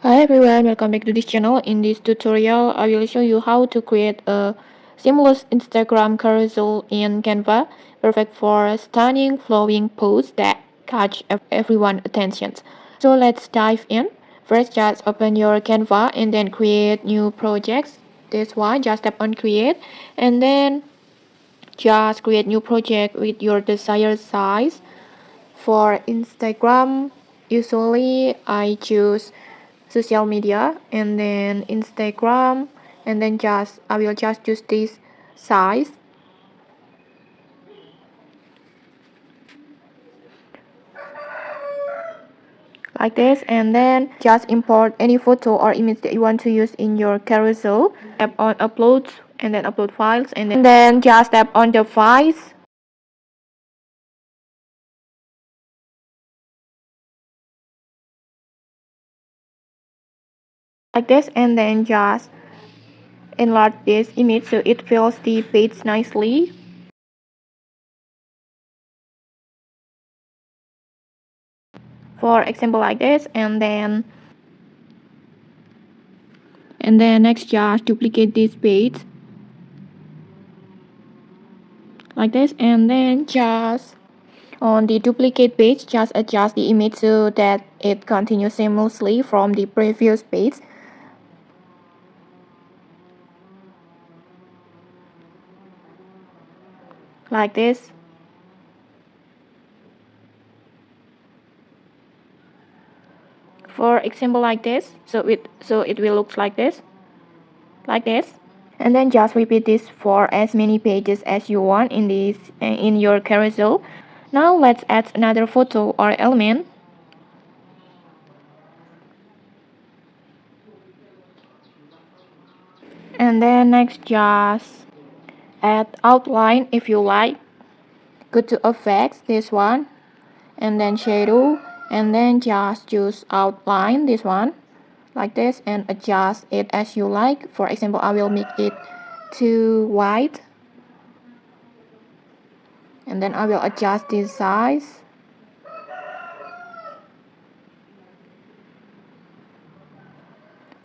Hi everyone, welcome back to this channel. In this tutorial, I will show you how to create a seamless Instagram carousel in Canva, perfect for stunning flowing posts that catch everyone's attention. So let's dive in. First, just open your Canva and then create new projects. This one, just tap on create and then just create new project with your desired size. For Instagram, usually I choose social media and then Instagram and then I will just use this size like this, and then just import any photo or image that you want to use in your carousel. Tap on upload and then upload files, and then just tap on the files like this, and then just enlarge this image so it fills the page nicely. For example like this, and then next just duplicate this page like this, and then just on the duplicate page just adjust the image so that it continues seamlessly from the previous page like this. For example like this, so it will look like this, and then just repeat this for as many pages as you want in your carousel. Now let's add another photo or element, and then next just add outline if you like. Go to effects, this one, and then shadow, and then just choose outline, this one, like this, and adjust it as you like. For example, I will make it too white, and then I will adjust this size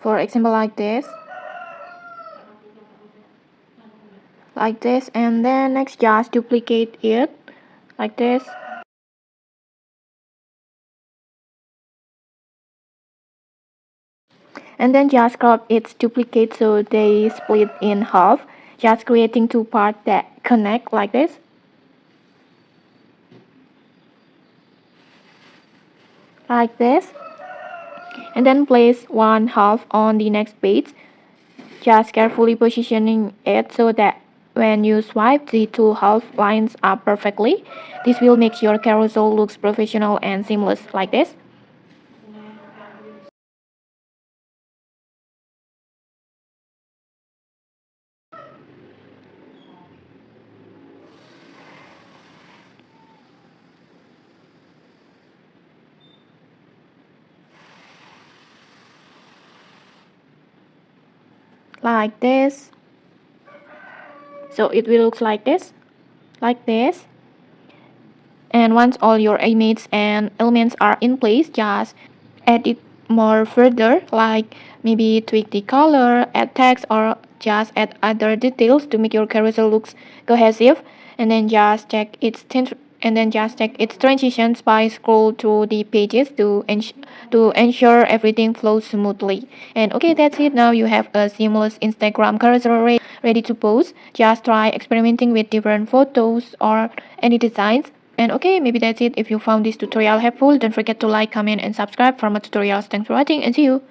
for example like this, and then next just duplicate it like this, and then just crop its duplicate so they split in half, just creating two parts that connect like this, like this, and then place one half on the next page, just carefully positioning it so that when you swipe, the two half lines up perfectly. This will make your carousel looks professional and seamless like this. Like this. So it will look like this. Like this. And once all your images and elements are in place, just edit more further, like maybe tweak the color, add text, or just add other details to make your carousel looks cohesive. And then just check its transitions by scroll through the pages to ensure everything flows smoothly. And okay, that's it. Now you have a seamless Instagram carousel ready to post. Just try experimenting with different photos or any designs. And okay, maybe that's it. If you found this tutorial helpful, don't forget to like, comment, and subscribe for more tutorials. Thanks for watching and see you.